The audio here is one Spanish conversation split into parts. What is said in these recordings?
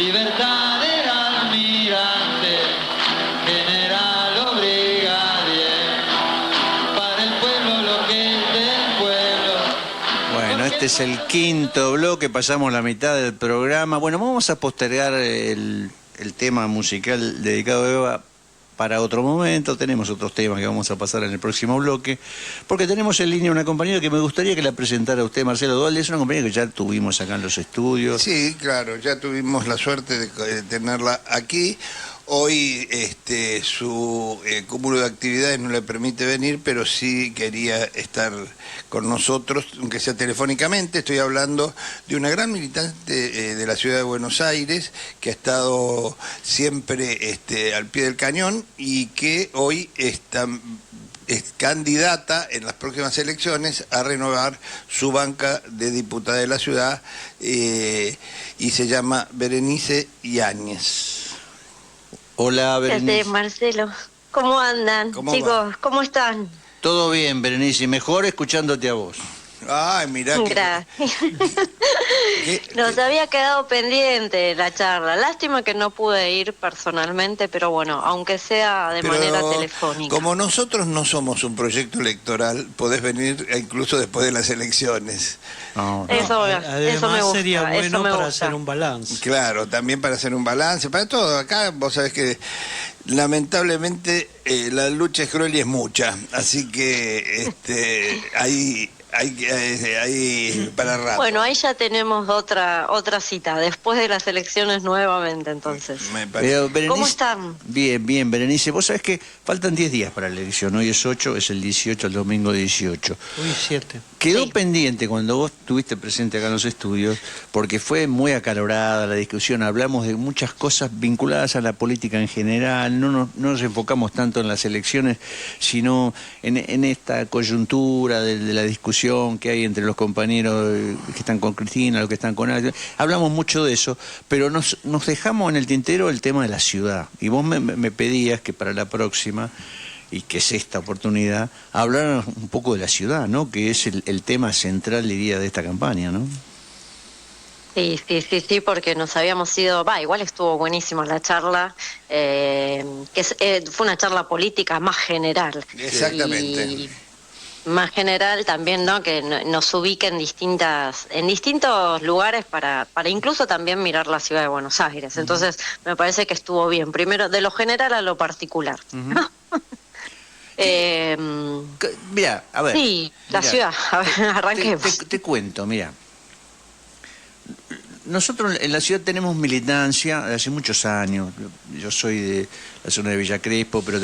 libertad del almirante, general o brigadier, para el pueblo lo que es del pueblo. Bueno, este es el quinto bloque, pasamos la mitad del programa. Bueno, vamos a postergar el tema musical dedicado a Eva para otro momento. Tenemos otros temas que vamos a pasar en el próximo bloque, porque tenemos en línea una compañera que me gustaría que la presentara usted, Marcelo Duhalde. Es una compañera que ya tuvimos acá en los estudios. Sí, claro, ya tuvimos la suerte de tenerla aquí. Hoy su cúmulo de actividades no le permite venir, pero sí quería estar con nosotros, aunque sea telefónicamente. Estoy hablando de una gran militante de la ciudad de Buenos Aires, que ha estado siempre al pie del cañón y que hoy es candidata en las próximas elecciones a renovar su banca de diputada de la ciudad, y se llama Berenice Yáñez. Hola, Berenice. Marcelo, ¿cómo andan? Chicos, ¿cómo están? Todo bien, Berenice, mejor escuchándote a vos. Ay, mirá que... Gracias. Nos había quedado pendiente la charla. Lástima que no pude ir personalmente, pero bueno, aunque sea de manera telefónica. Como nosotros no somos un proyecto electoral, podés venir incluso después de las elecciones. Eso me gusta. Sería bueno eso me para gusta. hacer un balance. Claro, también para hacer un balance, para todo. Acá vos sabés que lamentablemente la lucha es cruel y es mucha, así que hay para rato. Bueno, ahí ya tenemos otra cita, después de las elecciones nuevamente, entonces. Berenice, ¿Cómo están? Bien, bien, Berenice. Vos sabés que faltan 10 días para la elección. Hoy es 8, es el 18, el domingo 18. Hoy 7. Quedó pendiente cuando vos estuviste presente acá en los estudios, porque fue muy acalorada la discusión. Hablamos de muchas cosas vinculadas a la política en general. No nos enfocamos tanto en las elecciones, sino en esta coyuntura de la discusión que hay entre los compañeros que están con Cristina, los que están con Ana. Hablamos mucho de eso, pero nos dejamos en el tintero el tema de la ciudad. Y vos me pedías que para la próxima, y que es esta oportunidad, hablar un poco de la ciudad, ¿no? Que es el tema central, diría, de esta campaña, ¿no? Sí, porque nos habíamos ido, igual estuvo buenísima la charla, fue una charla política más general. Exactamente. Y más general también, ¿no? Que nos ubique en distintos lugares para incluso también mirar la ciudad de Buenos Aires. Entonces, me parece que estuvo bien. Primero, de lo general a lo particular. Mira, a ver. Sí, la ciudad. A ver, arranquemos. Te cuento, mira. Nosotros en la ciudad tenemos militancia de hace muchos años. Yo soy de la zona de Villa Crespo, pero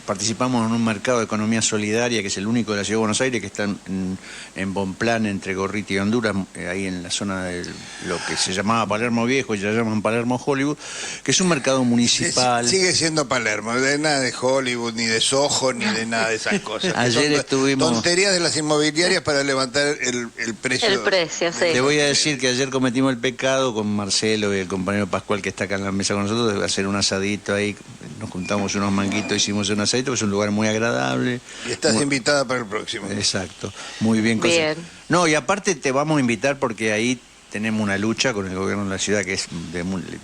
participamos en un mercado de economía solidaria que es el único de la ciudad de Buenos Aires, que está en Bonplan, entre Gorriti y Honduras, ahí en la zona de lo que se llamaba Palermo Viejo y ya llaman Palermo Hollywood, que es un mercado municipal. Sigue siendo Palermo, de nada de Hollywood, ni de Soho, ni de nada de esas cosas. Ayer estuvimos... Tonterías de las inmobiliarias para levantar el precio. El precio, sí. Te voy a decir que ayer cometimos el pecado con Marcelo y el compañero Pascual, que está acá en la mesa con nosotros, de hacer un asadito ahí. Nos juntamos unos manguitos, hicimos un asadito, es un lugar muy agradable. Y estás invitada para el próximo. Exacto, muy bien. Bien. No, y aparte te vamos a invitar porque ahí tenemos una lucha con el gobierno de la ciudad que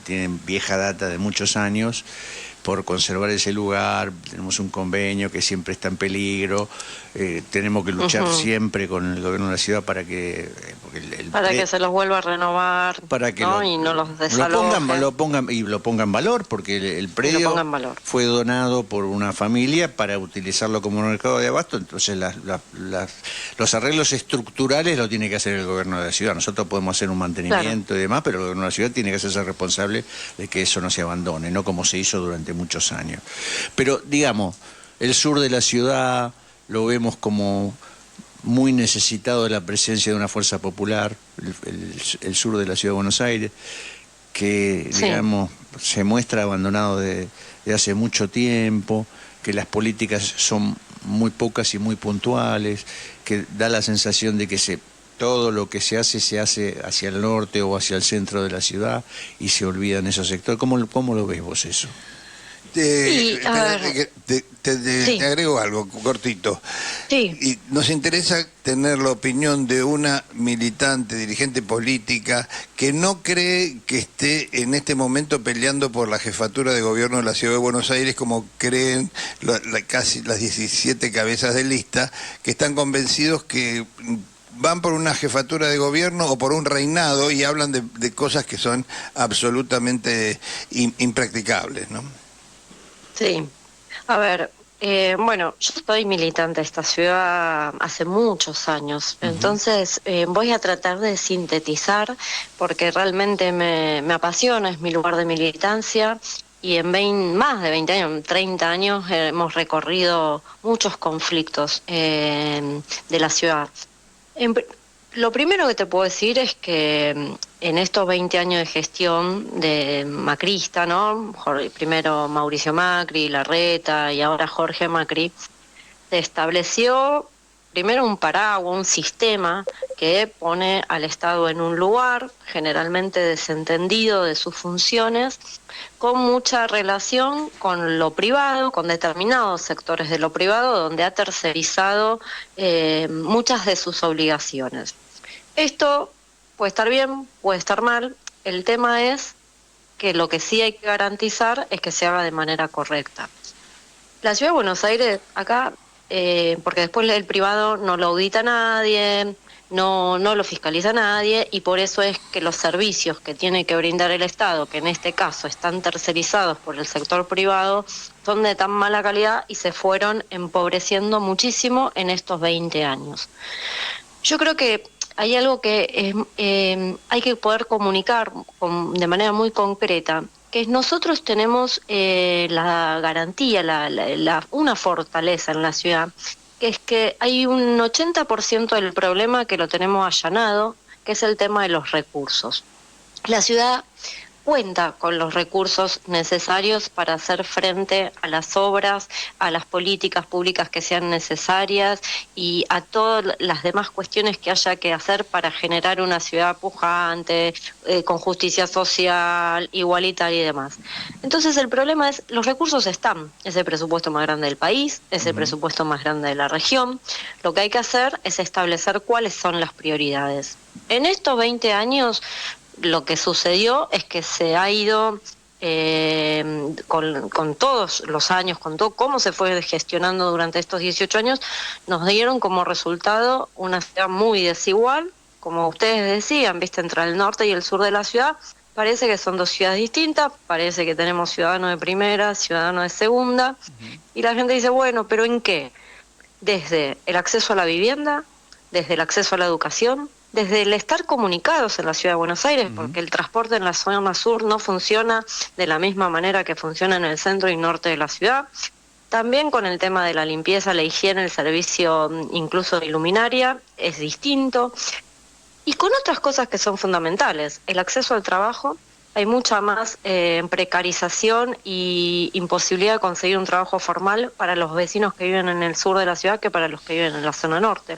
tiene vieja data de muchos años por conservar ese lugar. Tenemos un convenio que siempre está en peligro. Tenemos que luchar siempre con el gobierno de la ciudad para que que se los vuelva a renovar, para que y no los desalojen. lo pongan en valor, porque el predio fue donado por una familia para utilizarlo como un mercado de abasto. Entonces los arreglos estructurales lo tiene que hacer el gobierno de la ciudad. Nosotros podemos hacer un mantenimiento y demás, pero el gobierno de la ciudad tiene que hacerse responsable de que eso no se abandone, no como se hizo durante muchos años. Pero digamos, el sur de la ciudad lo vemos como muy necesitado de la presencia de una fuerza popular, el sur de la ciudad de Buenos Aires, que digamos se muestra abandonado de hace mucho tiempo, que las políticas son muy pocas y muy puntuales, que da la sensación de que todo lo que se hace hacia el norte o hacia el centro de la ciudad y se olvida en esos sectores. ¿Cómo lo ves vos eso? Te agrego algo cortito. Sí. Y nos interesa tener la opinión de una militante, dirigente política, que no cree que esté en este momento peleando por la jefatura de gobierno de la Ciudad de Buenos Aires, como creen casi las 17 cabezas de lista, que están convencidos que van por una jefatura de gobierno o por un reinado y hablan de cosas que son absolutamente impracticables, ¿no? Sí, a ver, bueno, yo soy militante de esta ciudad hace muchos años, entonces voy a tratar de sintetizar porque realmente me apasiona, es mi lugar de militancia y en más de 20 años, 30 años hemos recorrido muchos conflictos de la ciudad. Lo primero que te puedo decir es que en estos 20 años de gestión de macrista, ¿no? Primero Mauricio Macri, Larreta y ahora Jorge Macri, se estableció primero un paraguas, un sistema que pone al Estado en un lugar generalmente desentendido de sus funciones, con mucha relación con lo privado, con determinados sectores de lo privado, donde ha tercerizado muchas de sus obligaciones. Esto puede estar bien, puede estar mal. El tema es que lo que sí hay que garantizar es que se haga de manera correcta. La Ciudad de Buenos Aires, acá, porque después el privado no lo audita nadie, no lo fiscaliza nadie, y por eso es que los servicios que tiene que brindar el Estado, que en este caso están tercerizados por el sector privado, son de tan mala calidad y se fueron empobreciendo muchísimo en estos 20 años. Yo creo que hay algo que hay que poder comunicar de manera muy concreta, que nosotros tenemos la garantía, una fortaleza en la ciudad, que es que hay un 80% del problema que lo tenemos allanado, que es el tema de los recursos. La ciudad cuenta con los recursos necesarios para hacer frente a las obras, a las políticas públicas que sean necesarias y a todas las demás cuestiones que haya que hacer para generar una ciudad pujante, con justicia social, igualitaria y demás. Entonces el problema es, los recursos están, es el presupuesto más grande del país, es el presupuesto más grande de la región, lo que hay que hacer es establecer cuáles son las prioridades. En estos 20 años, lo que sucedió es que se ha ido con todos los años, con todo cómo se fue gestionando durante estos 18 años, nos dieron como resultado una ciudad muy desigual, como ustedes decían, viste, entre el norte y el sur de la ciudad, parece que son dos ciudades distintas, parece que tenemos ciudadanos de primera, ciudadanos de segunda, y la gente dice, bueno, ¿pero en qué? Desde el acceso a la vivienda, desde el acceso a la educación, desde el estar comunicados en la Ciudad de Buenos Aires, porque el transporte en la zona sur no funciona de la misma manera que funciona en el centro y norte de la ciudad. También con el tema de la limpieza, la higiene, el servicio incluso de luminaria es distinto. Y con otras cosas que son fundamentales, el acceso al trabajo. Hay mucha más precarización y imposibilidad de conseguir un trabajo formal para los vecinos que viven en el sur de la ciudad que para los que viven en la zona norte.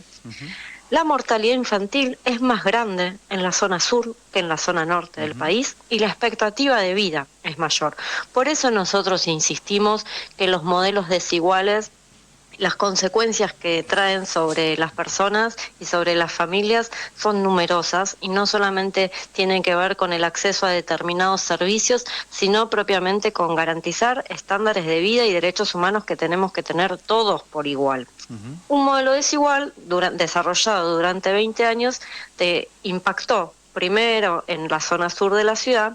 La mortalidad infantil es más grande en la zona sur que en la zona norte del país y la expectativa de vida es mayor. Por eso nosotros insistimos que los modelos desiguales, las consecuencias que traen sobre las personas y sobre las familias son numerosas y no solamente tienen que ver con el acceso a determinados servicios, sino propiamente con garantizar estándares de vida y derechos humanos que tenemos que tener todos por igual. Un modelo desigual desarrollado durante 20 años impactó primero en la zona sur de la ciudad,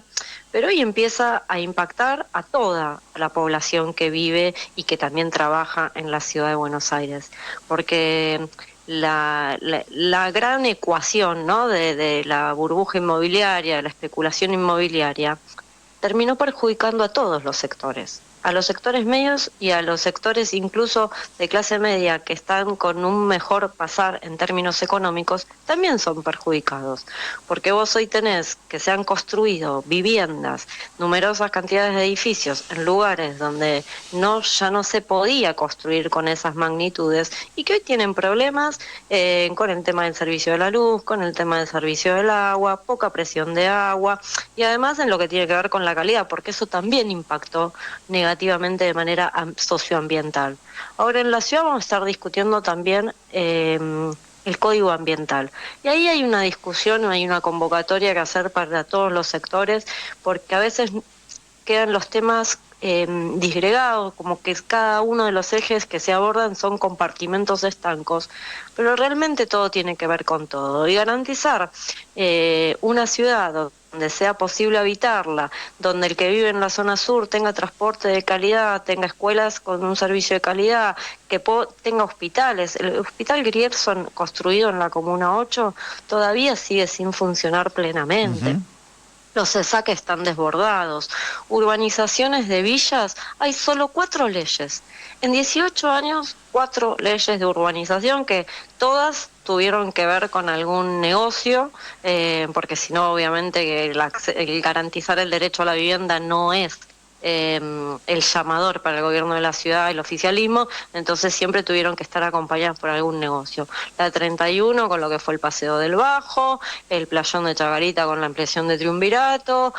pero hoy empieza a impactar a toda la población que vive y que también trabaja en la ciudad de Buenos Aires, porque la gran ecuación, ¿no?, de la burbuja inmobiliaria, de la especulación inmobiliaria, terminó perjudicando a todos los sectores, a los sectores medios y a los sectores incluso de clase media que están con un mejor pasar en términos económicos, también son perjudicados, porque vos hoy tenés que se han construido viviendas, numerosas cantidades de edificios en lugares donde ya no se podía construir con esas magnitudes y que hoy tienen problemas con el tema del servicio de la luz, con el tema del servicio del agua, poca presión de agua y además en lo que tiene que ver con la calidad, porque eso también impactó negativamente negativamente de manera socioambiental. Ahora en la ciudad vamos a estar discutiendo también el código ambiental. Y ahí hay una discusión, hay una convocatoria que hacer para todos los sectores, porque a veces quedan los temas disgregados, como que cada uno de los ejes que se abordan son compartimentos estancos, pero realmente todo tiene que ver con todo. Y garantizar una ciudad donde sea posible habitarla, donde el que vive en la zona sur tenga transporte de calidad, tenga escuelas con un servicio de calidad, que tenga hospitales. El hospital Grierson, construido en la Comuna 8, todavía sigue sin funcionar plenamente. Uh-huh. Los CESAC están desbordados. Urbanizaciones de villas, hay solo 4 leyes. En 18 años, 4 leyes de urbanización que todas tuvieron que ver con algún negocio, porque si no, obviamente, el garantizar el derecho a la vivienda no es el llamador para el gobierno de la ciudad, el oficialismo, entonces siempre tuvieron que estar acompañadas por algún negocio. La 31 con lo que fue el Paseo del Bajo, el Playón de Chagarita con la ampliación de Triunvirato,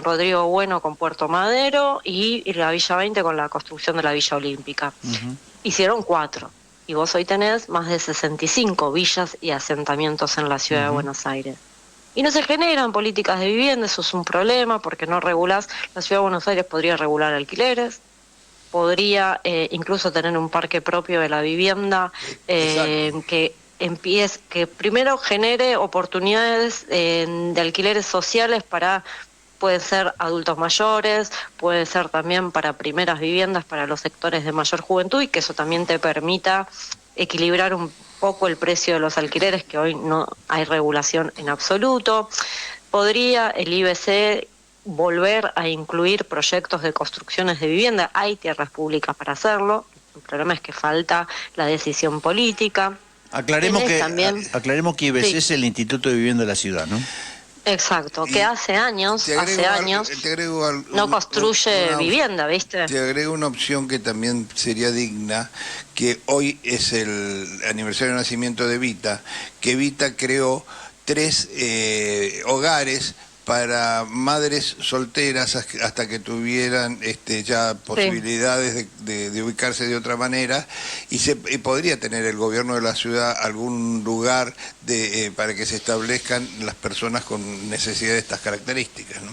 Rodrigo Bueno con Puerto Madero y la Villa 20 con la construcción de la Villa Olímpica. Uh-huh. Hicieron 4. Y vos hoy tenés más de 65 villas y asentamientos en la ciudad uh-huh. de Buenos Aires. Y no se generan políticas de vivienda, eso es un problema, porque no regulás. La ciudad de Buenos Aires podría regular alquileres, podría incluso tener un parque propio de la vivienda que primero genere oportunidades de alquileres sociales para, pueden ser adultos mayores, puede ser también para primeras viviendas para los sectores de mayor juventud, y que eso también te permita equilibrar un poco el precio de los alquileres, que hoy no hay regulación en absoluto. Podría el IBC volver a incluir proyectos de construcciones de vivienda. Hay tierras públicas para hacerlo. El problema es que falta la decisión política. Aclaremos que IBC sí. Es el Instituto de Vivienda de la Ciudad, ¿no? Exacto, que hace años no construye vivienda, ¿viste? Te agrego una opción que también sería digna, que hoy es el aniversario de nacimiento de Evita, que Evita creó 3 hogares para madres solteras hasta que tuvieran ya posibilidades de ubicarse de otra manera, y podría tener el gobierno de la ciudad algún lugar para que se establezcan las personas con necesidad de estas características, ¿no?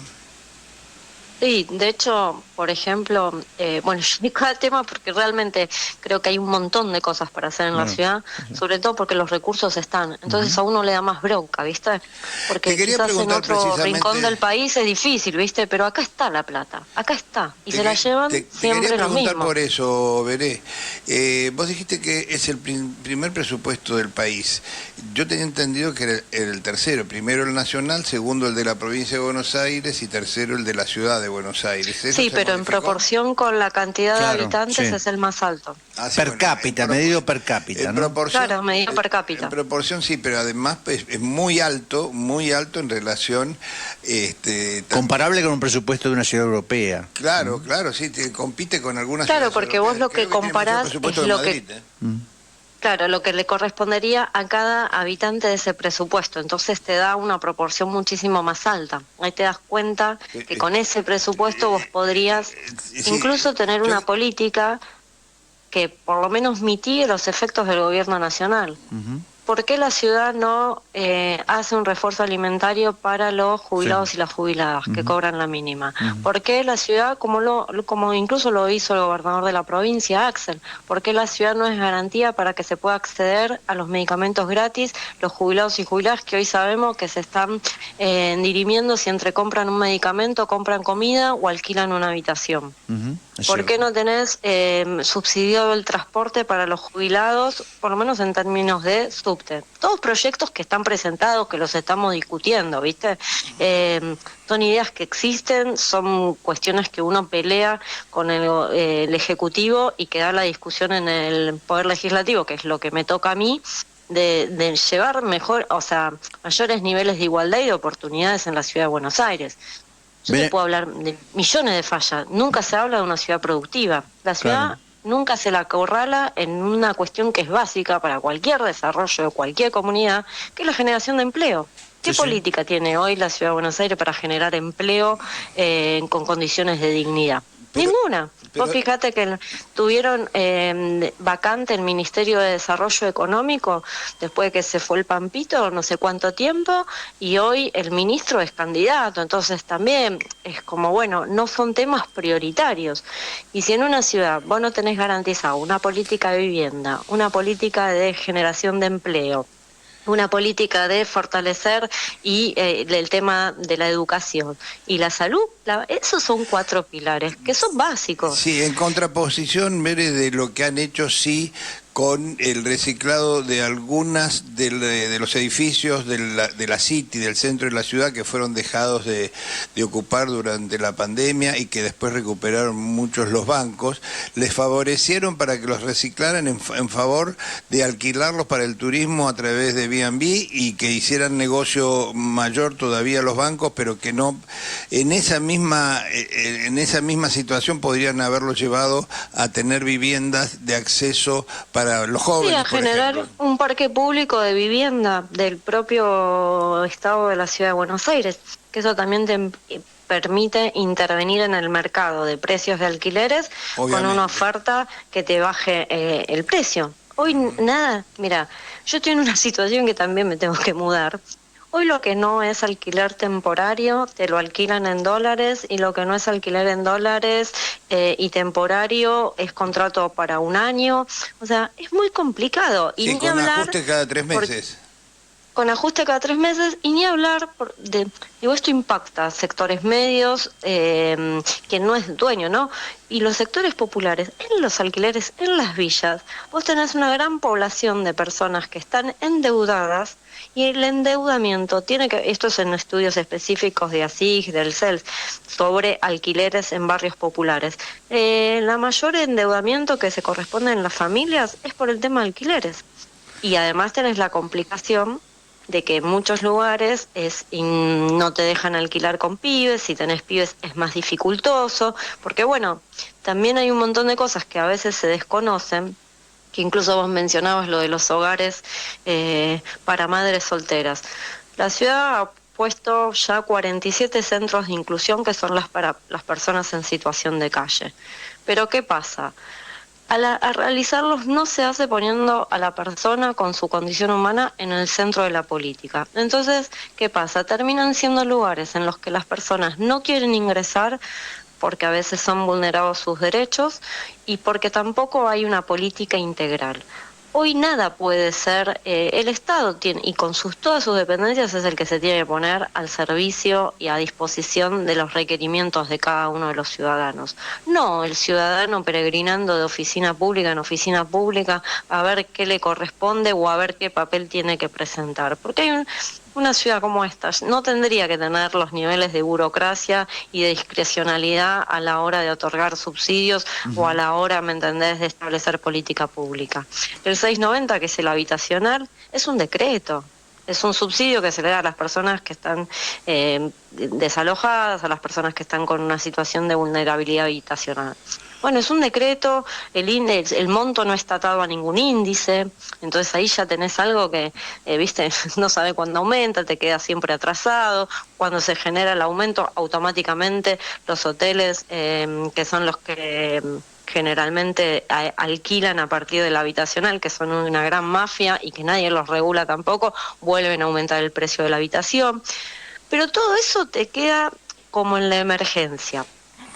Sí, de hecho, por ejemplo, bueno, yo digo el tema porque realmente creo que hay un montón de cosas para hacer en la ciudad, sobre todo porque los recursos están. Entonces a uno le da más bronca, ¿viste? Porque quizás en otro rincón del país es difícil, ¿viste? Pero acá está la plata, acá está. Y se la llevan siempre lo mismo. Te quería por eso, Veré. Vos dijiste que es el primer presupuesto del país. Yo tenía entendido que era el tercero. Primero el nacional, segundo el de la provincia de Buenos Aires y tercero el de la ciudad de Buenos Aires. Sí, pero en proporción con la cantidad de habitantes es el más alto. Cápita, medido per cápita, ¿no? Claro, medido per cápita. En proporción sí, pero además es muy alto en relación... comparable con un presupuesto de una ciudad europea. Claro, sí, compite con algunas ciudades europeas. Claro, porque vos lo que comparás es lo que... Claro, lo que le correspondería a cada habitante de ese presupuesto, entonces te da una proporción muchísimo más alta. Ahí te das cuenta que con ese presupuesto vos podrías incluso tener una política que por lo menos mitigue los efectos del gobierno nacional. Uh-huh. ¿Por qué la ciudad no hace un refuerzo alimentario para los jubilados y las jubiladas que cobran la mínima? ¿Por qué la ciudad, como incluso lo hizo el gobernador de la provincia, Axel, por qué la ciudad no es garantía para que se pueda acceder a los medicamentos gratis los jubilados y jubiladas, que hoy sabemos que se están dirimiendo si entre compran un medicamento, compran comida o alquilan una habitación? ¿Por qué no tenés subsidiado el transporte para los jubilados, por lo menos en términos de subte? Todos proyectos que están presentados, que los estamos discutiendo, ¿viste? Son ideas que existen, son cuestiones que uno pelea con el Ejecutivo y que da la discusión en el Poder Legislativo, que es lo que me toca a mí, de llevar mayores niveles de igualdad y de oportunidades en la ciudad de Buenos Aires. Yo te puedo hablar de millones de fallas. Nunca se habla de una ciudad productiva. La ciudad nunca se la acorrala en una cuestión que es básica para cualquier desarrollo de cualquier comunidad, que es la generación de empleo. ¿Qué política tiene hoy la ciudad de Buenos Aires para generar empleo con condiciones de dignidad? Ninguna. Vos fíjate que tuvieron vacante el Ministerio de Desarrollo Económico después de que se fue el Pampito, no sé cuánto tiempo, y hoy el ministro es candidato. Entonces también es como, bueno, no son temas prioritarios. Y si en una ciudad vos no tenés garantizado una política de vivienda, una política de generación de empleo, una política de fortalecer y el tema de la educación y la salud, esos son 4 pilares que son básicos. Sí, en contraposición, Mere, de lo que han hecho, sí, con el reciclado de algunas de los edificios de la City, del centro de la ciudad, que fueron dejados de ocupar durante la pandemia y que después recuperaron muchos los bancos, les favorecieron para que los reciclaran en favor de alquilarlos para el turismo a través de B&B y que hicieran negocio mayor todavía los bancos, pero que no, en esa misma situación podrían haberlos llevado a tener viviendas de acceso para los jóvenes. Sí, a generar un parque público de vivienda del propio Estado de la Ciudad de Buenos Aires, que eso también te permite intervenir en el mercado de precios de alquileres. Obviamente, con una oferta que te baje el precio. Hoy nada, mira, yo estoy en una situación que también me tengo que mudar. Hoy lo que no es alquiler temporario, te lo alquilan en dólares, y lo que no es alquiler en dólares y temporario es contrato para 1 año. O sea, es muy complicado. Y sí, ni con hablar ajuste cada 3 meses. Con ajuste cada 3 meses, y ni hablar digo, esto impacta a sectores medios, que no es dueño, ¿no? Y los sectores populares, en los alquileres, en las villas, vos tenés una gran población de personas que están endeudadas, y el endeudamiento esto es en estudios específicos de ASIG, del CELS, sobre alquileres en barrios populares. La mayor endeudamiento que se corresponde en las familias es por el tema de alquileres. Y además tenés la complicación de que en muchos lugares no te dejan alquilar con pibes, si tenés pibes es más dificultoso, porque bueno, también hay un montón de cosas que a veces se desconocen, que incluso vos mencionabas lo de los hogares para madres solteras. La ciudad ha puesto ya 47 centros de inclusión que son para las personas en situación de calle. Pero ¿qué pasa? A realizarlos no se hace poniendo a la persona con su condición humana en el centro de la política. Entonces, ¿qué pasa? Terminan siendo lugares en los que las personas no quieren ingresar porque a veces son vulnerados sus derechos y porque tampoco hay una política integral. Hoy nada puede ser, el Estado tiene, y con todas sus dependencias, es el que se tiene que poner al servicio y a disposición de los requerimientos de cada uno de los ciudadanos. No el ciudadano peregrinando de oficina pública en oficina pública a ver qué le corresponde o a ver qué papel tiene que presentar. Porque hay una ciudad como esta no tendría que tener los niveles de burocracia y de discrecionalidad a la hora de otorgar subsidios o a la hora, ¿me entendés?, de establecer política pública. El 690, que es el habitacional, es un decreto. Es un subsidio que se le da a las personas que están desalojadas, a las personas que están con una situación de vulnerabilidad habitacional. Bueno, es un decreto, el monto no está atado a ningún índice, entonces ahí ya tenés algo que, viste, no sabe cuándo aumenta, te queda siempre atrasado. Cuando se genera el aumento, automáticamente los hoteles, que son los que generalmente alquilan a partir del habitacional, que son una gran mafia y que nadie los regula tampoco, vuelven a aumentar el precio de la habitación. Pero todo eso te queda como en la emergencia.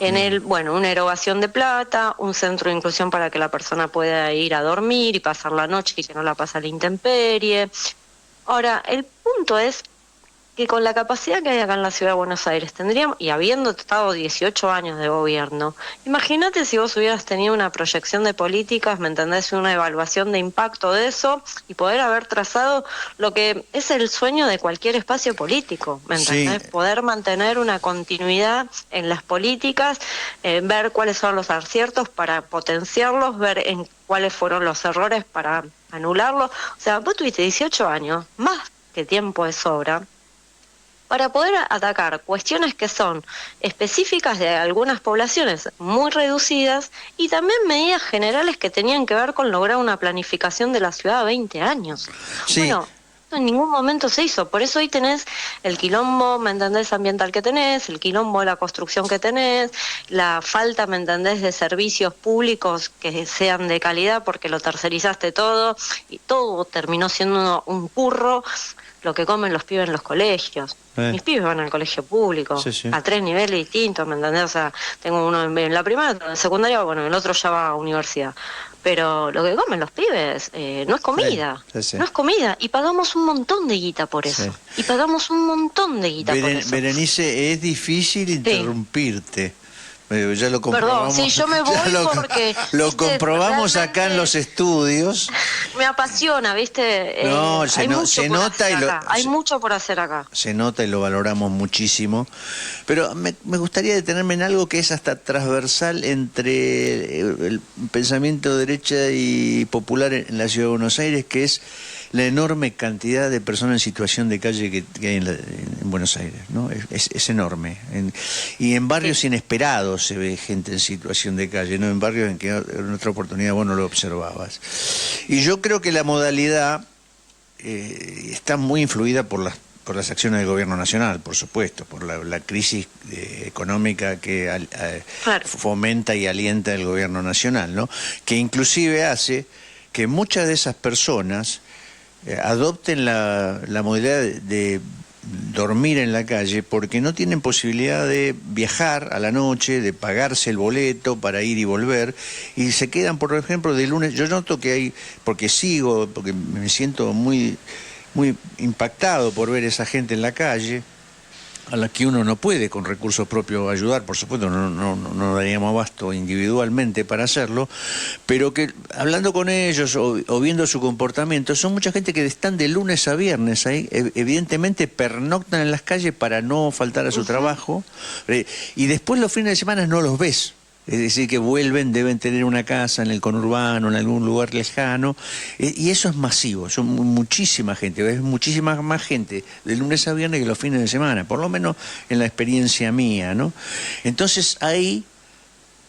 Una erogación de plata, un centro de inclusión para que la persona pueda ir a dormir y pasar la noche y que no la pase a la intemperie. Ahora, el punto es que con la capacidad que hay acá en la Ciudad de Buenos Aires tendríamos, y habiendo estado 18 años de gobierno, imagínate si vos hubieras tenido una proyección de políticas, ¿me entendés?, una evaluación de impacto de eso y poder haber trazado lo que es el sueño de cualquier espacio político, ¿me entendés? Sí. Poder mantener una continuidad en las políticas, ver cuáles son los aciertos para potenciarlos, ver en cuáles fueron los errores para anularlos. O sea, vos tuviste 18 años, más que tiempo de sobra, para poder atacar cuestiones que son específicas de algunas poblaciones muy reducidas y también medidas generales que tenían que ver con lograr una planificación de la ciudad a 20 años. Sí. Bueno, esto en ningún momento se hizo. Por eso hoy tenés el quilombo, ¿me entendés?, ambiental que tenés, el quilombo de la construcción que tenés, la falta, ¿me entendés?, de servicios públicos que sean de calidad porque lo tercerizaste todo y todo terminó siendo un curro lo que comen los pibes en los colegios. Mis pibes van al colegio público, a 3 niveles distintos, ¿me entendés? O sea, tengo uno en la primaria, otro en la secundaria, bueno, el otro ya va a universidad. Pero lo que comen los pibes no es comida, no es comida. Y pagamos un montón de guita por eso. Y pagamos un montón de guita por eso. Berenice, es difícil interrumpirte. Ya lo comprobamos. Perdón, sí, yo me voy porque... Lo comprobamos acá en los estudios. Me apasiona, ¿viste? No, se nota y hay mucho por hacer acá. Se nota y lo valoramos muchísimo. Pero me gustaría detenerme en algo que es hasta transversal entre el pensamiento de derecha y popular en la Ciudad de Buenos Aires, que es la enorme cantidad de personas en situación de calle que hay en Buenos Aires, ¿no? Es enorme. Y en barrios inesperados se ve gente en situación de calle, no en barrios en que en otra oportunidad vos no lo observabas. Y yo creo que la modalidad está muy influida por las acciones del gobierno nacional, por supuesto, por la crisis económica que fomenta y alienta el gobierno nacional, ¿no? Que inclusive hace que muchas de esas personas adopten la modalidad de dormir en la calle porque no tienen posibilidad de viajar a la noche, de pagarse el boleto para ir y volver, y se quedan, por ejemplo, de lunes. Yo noto que hay, porque me siento muy, muy impactado por ver esa gente en la calle, a la que uno no puede con recursos propios ayudar, por supuesto, no daríamos abasto individualmente para hacerlo, pero que hablando con ellos o viendo su comportamiento, son mucha gente que están de lunes a viernes ahí, evidentemente pernoctan en las calles para no faltar a su trabajo, y después los fines de semana no los ves. Es decir, que vuelven, deben tener una casa en el conurbano, en algún lugar lejano, y eso es masivo, son muchísima gente, es muchísima más gente de lunes a viernes que los fines de semana, por lo menos en la experiencia mía, ¿no? Entonces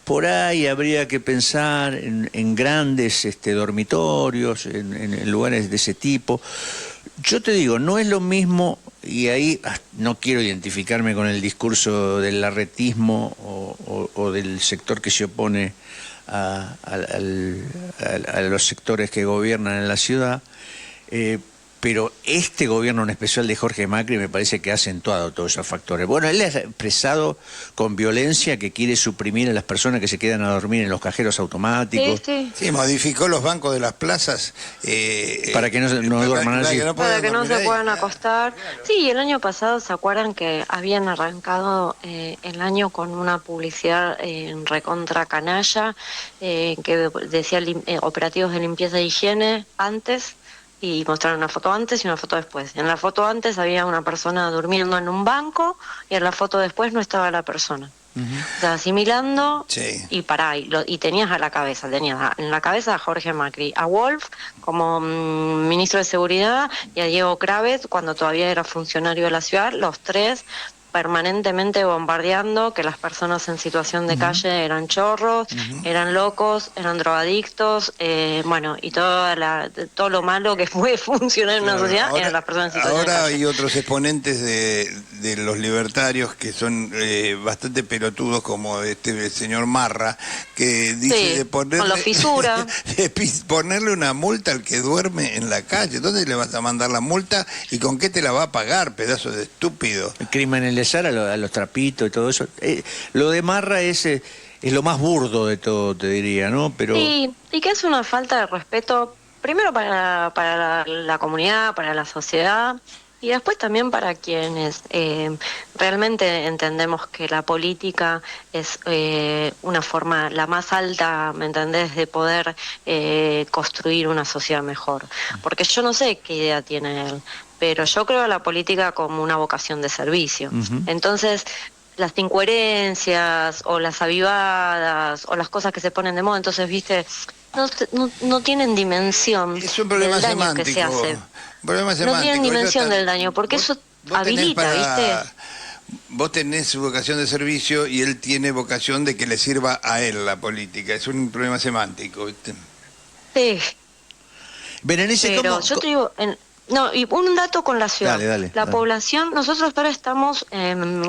por ahí habría que pensar en grandes dormitorios, en lugares de ese tipo. Yo te digo, no es lo mismo, y ahí no quiero identificarme con el discurso del larretismo o del sector que se opone a los sectores que gobiernan en la ciudad, pero este gobierno en especial de Jorge Macri me parece que ha acentuado todos esos factores. Bueno, él ha expresado con violencia que quiere suprimir a las personas que se quedan a dormir en los cajeros automáticos. Sí, modificó los bancos de las plazas. Para que no duerman allí. Para que no se puedan acostar. Sí, el año pasado, ¿se acuerdan que habían arrancado el año con una publicidad en recontra canalla que decía operativos de limpieza e higiene antes? Y mostraron una foto antes y una foto después. En la foto antes había una persona durmiendo en un banco y en la foto después no estaba la persona. O sea, asimilando y tenías a la cabeza, en la cabeza a Jorge Macri, a Wolf como ministro de Seguridad y a Diego Kravet cuando todavía era funcionario de la ciudad, los tres permanentemente bombardeando que las personas en situación de calle eran chorros, eran locos, eran drogadictos, y todo lo malo que puede funcionar en una sociedad eran las personas en situación de calle. Ahora hay otros exponentes de los libertarios que son bastante pelotudos, como este señor Marra, que dice de ponerle, con la fisura. de ponerle una multa al que duerme en la calle. ¿Dónde le vas a mandar la multa y con qué te la va a pagar, pedazo de estúpido? El crimen a los trapitos y todo eso. Lo de Marra es lo más burdo de todo, te diría, ¿no? Pero... Sí, y que es una falta de respeto, primero para la comunidad, para la sociedad, y después también para quienes realmente entendemos que la política es una forma, la más alta, ¿me entendés?, de poder construir una sociedad mejor. Porque yo no sé qué idea tiene él, pero yo creo en la política como una vocación de servicio. Entonces, las incoherencias o las avivadas o las cosas que se ponen de moda, entonces, viste, no tienen dimensión del daño que se hace. No tienen dimensión del daño, porque eso habilita, ¿viste? Vos tenés su vocación de servicio y él tiene vocación de que le sirva a él la política. Es un problema semántico, ¿viste? Sí. Berenice, pero yo te digo... No, y un dato con la ciudad. Dale, la población, nosotros ahora estamos,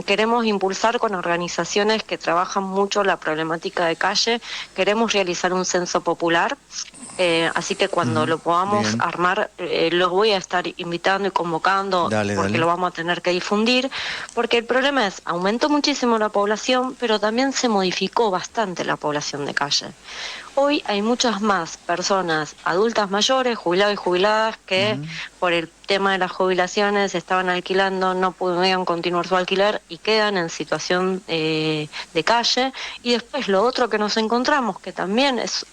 queremos impulsar con organizaciones que trabajan mucho la problemática de calle, queremos realizar un censo popular, así que cuando lo podamos armar, los voy a estar invitando y convocando, porque lo vamos a tener que difundir, porque el problema es, aumentó muchísimo la población, pero también se modificó bastante la población de calle. Hoy hay muchas más personas adultas mayores, jubilados y jubiladas, que por el tema de las jubilaciones estaban alquilando, no pudieron continuar su alquiler y quedan en situación de calle. Y después lo otro que nos encontramos, que también es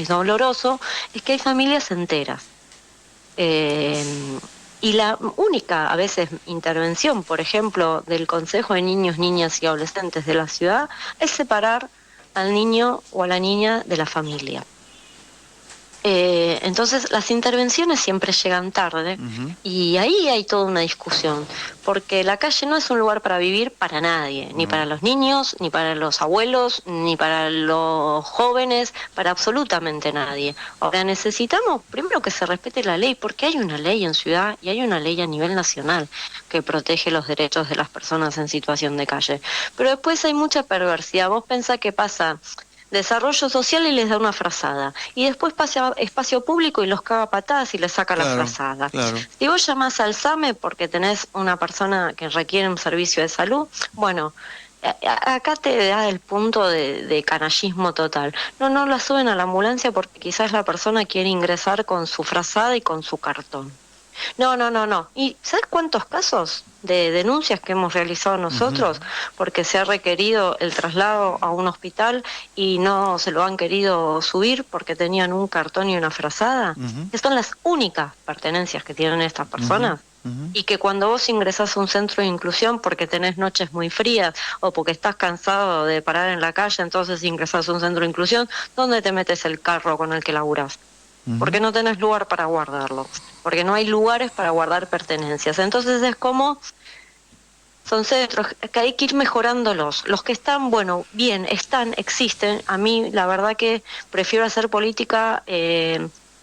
doloroso, es que hay familias enteras. Y la única, a veces, intervención, por ejemplo, del Consejo de Niños, Niñas y Adolescentes de la ciudad, es separar al niño o a la niña de la familia. Entonces las intervenciones siempre llegan tarde y ahí hay toda una discusión, porque la calle no es un lugar para vivir para nadie, ni para los niños, ni para los abuelos, ni para los jóvenes, para absolutamente nadie. Ahora necesitamos primero que se respete la ley, porque hay una ley en ciudad y hay una ley a nivel nacional que protege los derechos de las personas en situación de calle. Pero después hay mucha perversidad. Vos pensás que pasa desarrollo social y les da una frazada, y después pasa espacio público y los caga a patadas y les saca la frazada. Si vos llamás al SAME porque tenés una persona que requiere un servicio de salud, bueno, acá te da el punto de canallismo total. No la suben a la ambulancia porque quizás la persona quiere ingresar con su frazada y con su cartón. No. ¿Y sabes cuántos casos de denuncias que hemos realizado nosotros? Porque se ha requerido el traslado a un hospital y no se lo han querido subir porque tenían un cartón y una frazada. Que son las únicas pertenencias que tienen estas personas. Y que cuando vos ingresás a un centro de inclusión porque tenés noches muy frías o porque estás cansado de parar en la calle, entonces ingresás a un centro de inclusión, ¿dónde te metes el carro con el que laburás? Porque no tenés lugar para guardarlo, porque no hay lugares para guardar pertenencias. Entonces es como, son centros que hay que ir mejorándolos. Los que están, bueno, bien, existen. A mí la verdad que prefiero hacer política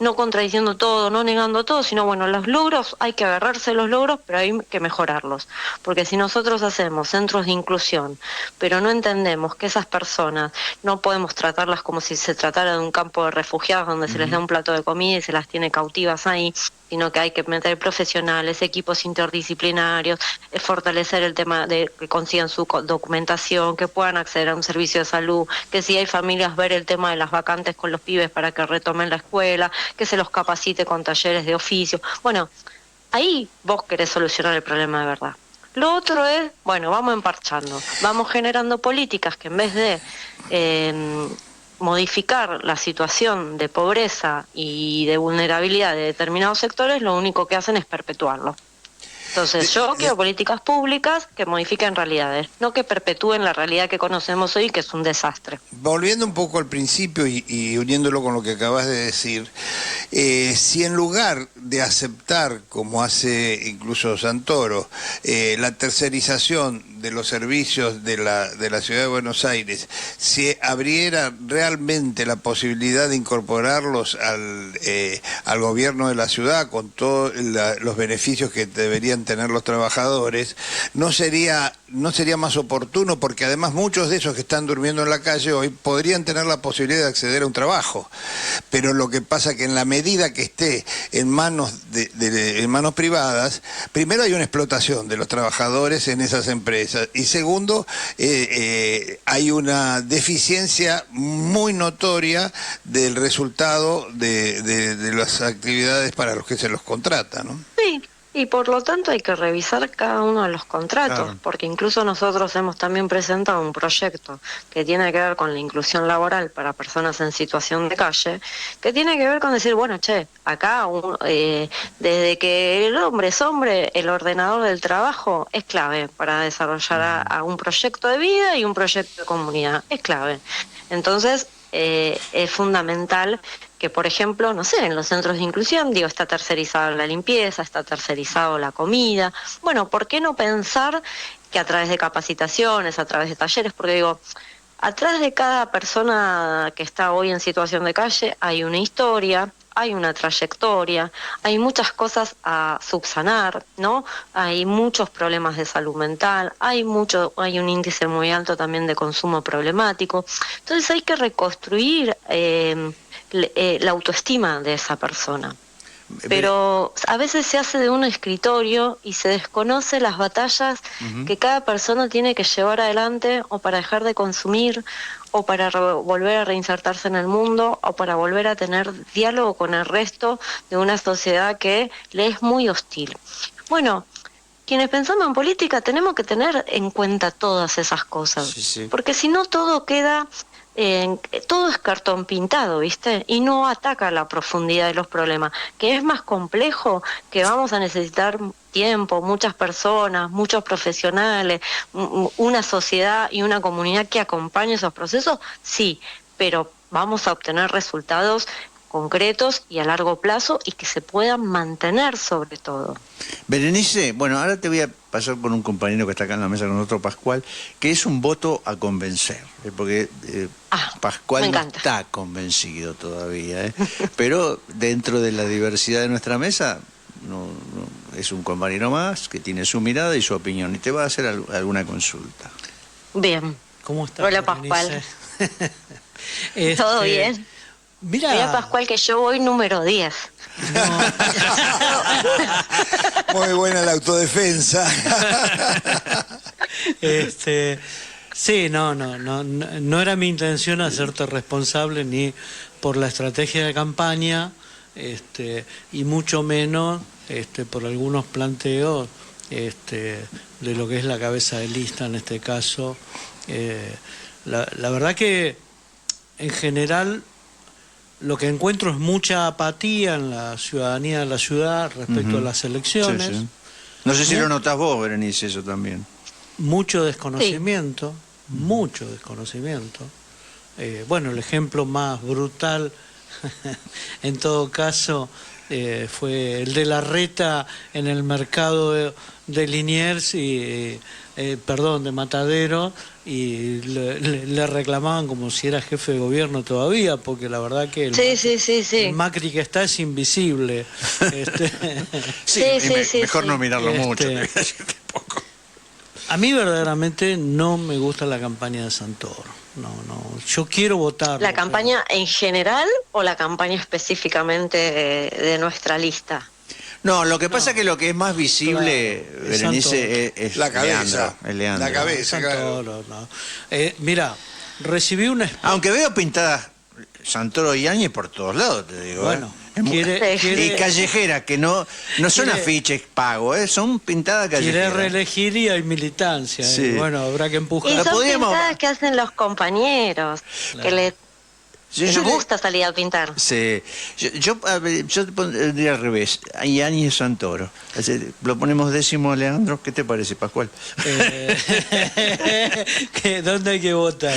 no contradiciendo todo, no negando todo, sino bueno, los logros, hay que agarrarse de los logros, pero hay que mejorarlos. Porque si nosotros hacemos centros de inclusión, pero no entendemos que esas personas no podemos tratarlas como si se tratara de un campo de refugiados donde se les da un plato de comida y se las tiene cautivas ahí, sino que hay que meter profesionales, equipos interdisciplinarios, fortalecer el tema de que consigan su documentación, que puedan acceder a un servicio de salud, que si hay familias, ver el tema de las vacantes con los pibes para que retomen la escuela, que se los capacite con talleres de oficio. Bueno, ahí vos querés solucionar el problema de verdad. Lo otro es, bueno, vamos emparchando, vamos generando políticas que en vez de modificar la situación de pobreza y de vulnerabilidad de determinados sectores, lo único que hacen es perpetuarlo. Entonces yo quiero políticas públicas que modifiquen realidades, no que perpetúen la realidad que conocemos hoy, que es un desastre. Volviendo un poco al principio y uniéndolo con lo que acabas de decir, si en lugar de aceptar, como hace incluso Santoro, la tercerización de los servicios de la Ciudad de Buenos Aires, si abriera realmente la posibilidad de incorporarlos al gobierno de la ciudad con todos los beneficios que deberían tener los trabajadores, no sería más oportuno, porque además muchos de esos que están durmiendo en la calle hoy podrían tener la posibilidad de acceder a un trabajo, pero lo que pasa que en la medida que esté en manos en manos privadas, primero hay una explotación de los trabajadores en esas empresas y segundo hay una deficiencia muy notoria del resultado de las actividades para los que se los contrata, ¿no? Sí. Y por lo tanto hay que revisar cada uno de los contratos, porque incluso nosotros hemos también presentado un proyecto que tiene que ver con la inclusión laboral para personas en situación de calle, que tiene que ver con decir, bueno, acá desde que el hombre es hombre, el ordenador del trabajo es clave para desarrollar a un proyecto de vida y un proyecto de comunidad, es clave. Entonces es fundamental que, por ejemplo, no sé, en los centros de inclusión, está tercerizada la limpieza, está tercerizado la comida. Bueno, ¿por qué no pensar que a través de capacitaciones, a través de talleres, porque atrás de cada persona que está hoy en situación de calle hay una historia, hay una trayectoria, hay muchas cosas a subsanar, ¿no? Hay muchos problemas de salud mental, hay un índice muy alto también de consumo problemático. Entonces hay que reconstruir la autoestima de esa persona. Pero a veces se hace de un escritorio y se desconoce las batallas que cada persona tiene que llevar adelante, o para dejar de consumir, o para volver a reinsertarse en el mundo, o para volver a tener diálogo con el resto de una sociedad que le es muy hostil. Bueno, quienes pensamos en política tenemos que tener en cuenta todas esas cosas, porque si no todo queda... todo es cartón pintado, ¿viste? Y no ataca la profundidad de los problemas, que es más complejo, que vamos a necesitar tiempo, muchas personas, muchos profesionales, una sociedad y una comunidad que acompañe esos procesos, sí, pero vamos a obtener resultados concretos y a largo plazo y que se puedan mantener sobre todo. Berenice, bueno, ahora te voy a pasar por un compañero que está acá en la mesa con nosotros, Pascual, que es un voto a convencer, porque Pascual no está convencido todavía, pero dentro de la diversidad de nuestra mesa, no, es un compañero más que tiene su mirada y su opinión, y te va a hacer alguna consulta. Bien. ¿Cómo estás? Hola, Pascual. ¿Todo bien? Mira, Pascual, que yo voy número 10. No. Muy buena la autodefensa. Sí, no era mi intención hacerte responsable ni por la estrategia de campaña, y mucho menos por algunos planteos de lo que es la cabeza de lista en este caso. La verdad que en general lo que encuentro es mucha apatía en la ciudadanía de la ciudad respecto a las elecciones. Sí, sí. No sé si lo notás vos, Berenice, eso también. Mucho desconocimiento, mucho desconocimiento. Bueno, el ejemplo más brutal, en todo caso, fue el de Larreta en el mercado de Liniers y... de Matadero, y le reclamaban como si era jefe de gobierno todavía, porque la verdad que el Macri que está es invisible. Mejor no mirarlo mucho. A mí verdaderamente no me gusta la campaña de Santoro. No, yo quiero votar. ¿La campaña en general o la campaña específicamente de nuestra lista? No, lo que pasa es que lo que es más visible, claro, Berenice, es la cabeza. Leandro. La cabeza, Santoro, claro. Mira, recibí una... Aunque veo pintadas Santoro y Áñez por todos lados, te digo. Bueno, y callejeras, que no son afiches pagos, son pintadas callejeras. Quiere reelegir y hay militancia. Sí. Bueno, habrá que empujar. Y son pintadas que hacen los compañeros, claro, que nos gusta salir a pintar. Sí. Yo te pondría al revés. Hay Áñez Santoro. Lo ponemos décimo, Leandro. ¿Qué te parece, Pascual? ¿Dónde hay que votar?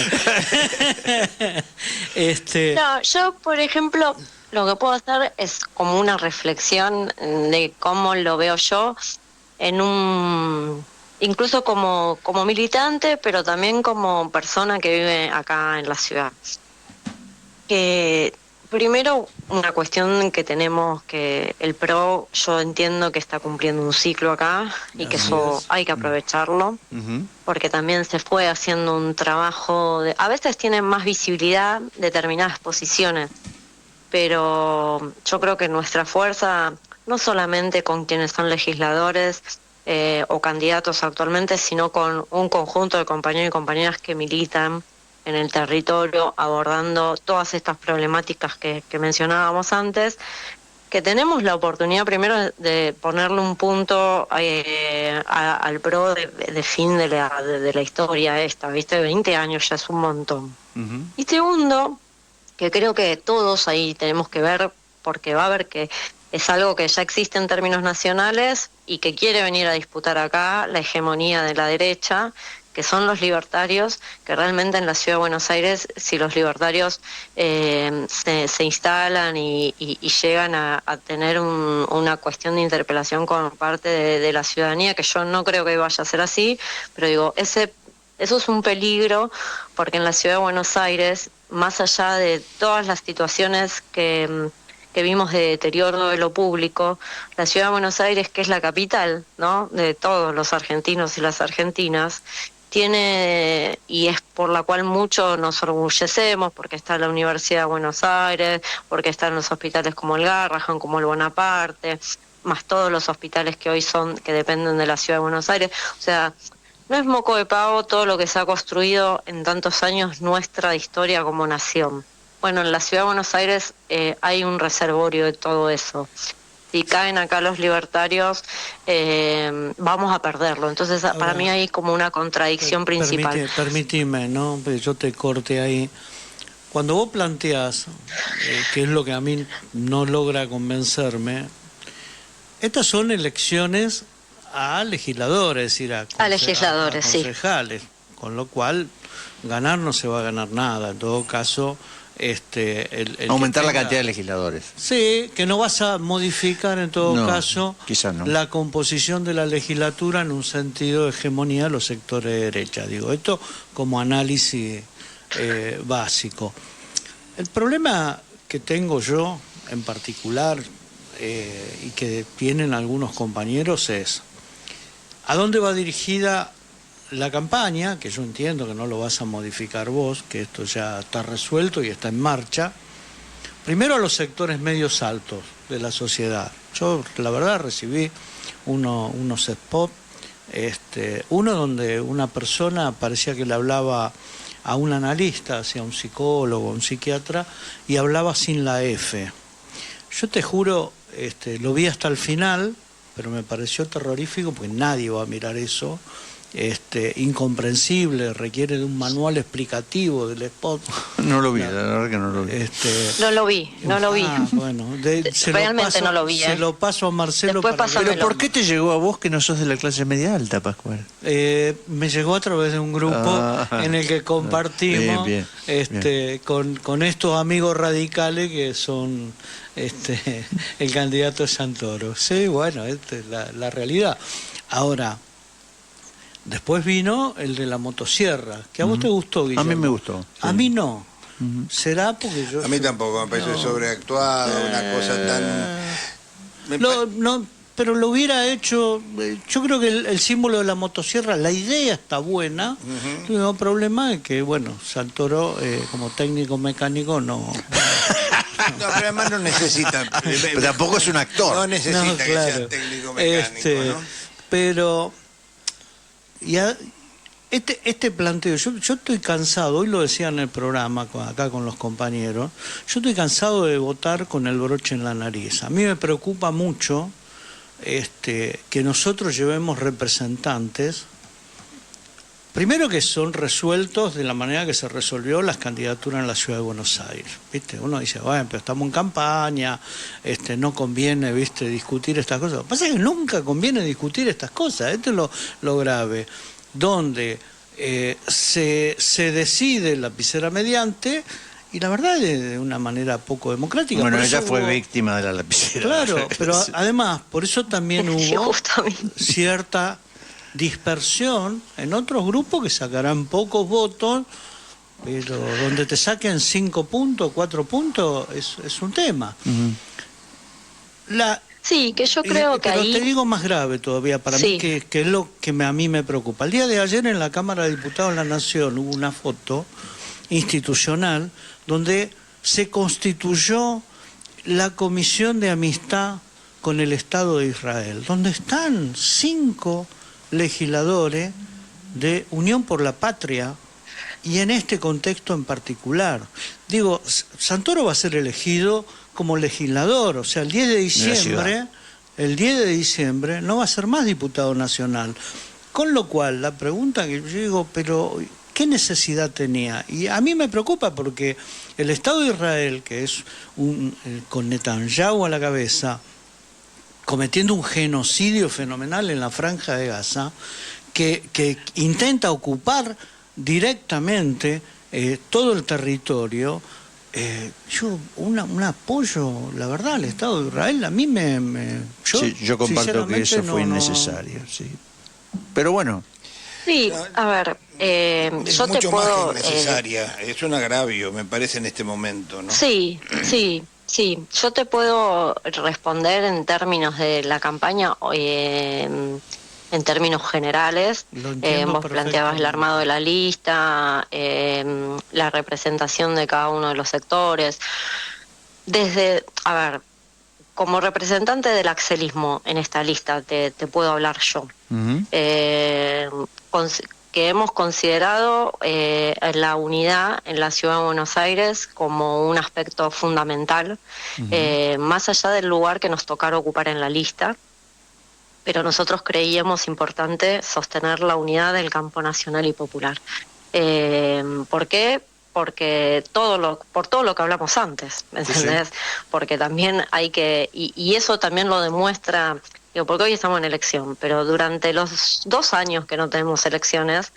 No, yo, por ejemplo, lo que puedo hacer es como una reflexión de cómo lo veo yo incluso como militante, pero también como persona que vive acá en la ciudad. Que primero una cuestión que tenemos, que el PRO yo entiendo que está cumpliendo un ciclo acá y que eso hay que aprovecharlo, porque también se fue haciendo un trabajo a veces tienen más visibilidad determinadas posiciones, pero yo creo que nuestra fuerza, no solamente con quienes son legisladores o candidatos actualmente, sino con un conjunto de compañeros y compañeras que militan en el territorio, abordando todas estas problemáticas que mencionábamos antes, que tenemos la oportunidad primero de ponerle un punto al PRO de fin de la historia esta, ¿viste? 20 años ya es un montón. Y segundo, que creo que todos ahí tenemos que ver, porque va a ver que es algo que ya existe en términos nacionales y que quiere venir a disputar acá la hegemonía de la derecha, que son los libertarios, que realmente en la Ciudad de Buenos Aires, si los libertarios se instalan y llegan a tener una cuestión de interpelación con parte de la ciudadanía, que yo no creo que vaya a ser así, pero digo, eso es un peligro, porque en la Ciudad de Buenos Aires, más allá de todas las situaciones que que vimos de deterioro de lo público, la ciudad de Buenos Aires, que es la capital, ¿no?, de todos los argentinos y las argentinas, tiene, y es por la cual mucho nos orgullecemos, porque está la Universidad de Buenos Aires, porque están los hospitales como el Garrahan, como el Bonaparte, más todos los hospitales que hoy que dependen de la Ciudad de Buenos Aires. O sea, no es moco de pavo todo lo que se ha construido en tantos años nuestra historia como nación. Bueno, en la Ciudad de Buenos Aires hay un reservorio de todo eso. Si caen acá los libertarios, vamos a perderlo. Entonces, ahora, para mí hay como una contradicción principal. Permíteme, ¿no? Yo te corte ahí. Cuando vos planteás, que es lo que a mí no logra convencerme, estas son elecciones a legisladores, es decir, a legisladores, a concejales, sí. Con lo cual, ganar no se va a ganar nada. En todo caso... aumentar la cantidad de legisladores. Sí, que no vas a modificar en todo caso no. La composición de la legislatura en un sentido de hegemonía de los sectores de derecha. Digo, esto como análisis básico. El problema que tengo yo en particular y que tienen algunos compañeros es ¿a dónde va dirigida la campaña? Que yo entiendo que no lo vas a modificar vos, que esto ya está resuelto y está en marcha. Primero a los sectores medios altos de la sociedad. Yo, la verdad, recibí unos spots, uno donde una persona parecía que le hablaba a un analista, hacia un psicólogo, un psiquiatra, y hablaba sin la F. Yo te juro, lo vi hasta el final, pero me pareció terrorífico porque nadie va a mirar eso. Incomprensible, requiere de un manual explicativo del spot. No lo vi, la verdad que no lo vi. No lo vi. Bueno, realmente no lo vi. Se lo paso a Marcelo. Pero ¿por qué te llegó a vos que no sos de la clase media alta, Pascual? Me llegó a través de un grupo en el que compartimos bien. Con estos amigos radicales que son el candidato de Santoro. Sí, bueno, esta es la realidad. Ahora, después vino el de la motosierra, que a vos te gustó, Guillermo. A mí me gustó. Sí. A mí no. ¿Será porque yo... A mí tampoco, me parece sobreactuado, una cosa tan... No, pero lo hubiera hecho... Yo creo que el símbolo de la motosierra, la idea está buena. El único problema es que, bueno, Santoro, como técnico mecánico, no... No, pero además no necesita... Pero tampoco es un actor. No necesita que sea técnico mecánico, ¿no? Pero... Este planteo, yo estoy cansado, hoy lo decía en el programa acá con los compañeros, yo estoy cansado de votar con el broche en la nariz. A mí me preocupa mucho que nosotros llevemos representantes, primero que son resueltos de la manera que se resolvió las candidaturas en la Ciudad de Buenos Aires. ¿Viste? Uno dice, bueno, pero estamos en campaña, no conviene, ¿viste?, discutir estas cosas. Lo que pasa es que nunca conviene discutir estas cosas, esto es lo grave, donde se decide lapicera mediante, y la verdad es de una manera poco democrática. Bueno, ella fue víctima de la lapicera. Claro, pero además, por eso también hubo cierta dispersión en otros grupos que sacarán pocos votos, pero donde te saquen 5 puntos, 4 puntos, es un tema. Sí, que yo creo que pero ahí... te digo más grave todavía para mí, que es lo que a mí me preocupa. El día de ayer en la Cámara de Diputados de la Nación hubo una foto institucional donde se constituyó la Comisión de Amistad con el Estado de Israel, donde están 5 legisladores de Unión por la Patria, y en este contexto en particular. Digo, Santoro va a ser elegido como legislador, o sea, el 10 de diciembre no va a ser más diputado nacional. Con lo cual, la pregunta que yo digo, pero ¿qué necesidad tenía? Y a mí me preocupa porque el Estado de Israel, que es con Netanyahu a la cabeza, cometiendo un genocidio fenomenal en la Franja de Gaza, que intenta ocupar directamente todo el territorio. Yo un apoyo, la verdad, al Estado de Israel, a mí yo comparto que eso fue innecesario, sí. Pero bueno. Sí, a ver, es yo mucho te puedo... más que innecesaria, es un agravio, me parece, en este momento, ¿no? Sí, Sí, yo te puedo responder en términos de la campaña, en términos generales. Vos planteabas el armado de la lista, la representación de cada uno de los sectores. A ver, como representante del axelismo en esta lista, te puedo hablar yo. Que hemos considerado la unidad en la Ciudad de Buenos Aires como un aspecto fundamental, más allá del lugar que nos tocara ocupar en la lista, pero nosotros creíamos importante sostener la unidad del campo nacional y popular. ¿Por qué? Porque por todo lo que hablamos antes, ¿me entendés? Sí. Porque también hay que, y eso también lo demuestra, porque hoy estamos en elección, pero durante los 2 años que no tenemos elecciones,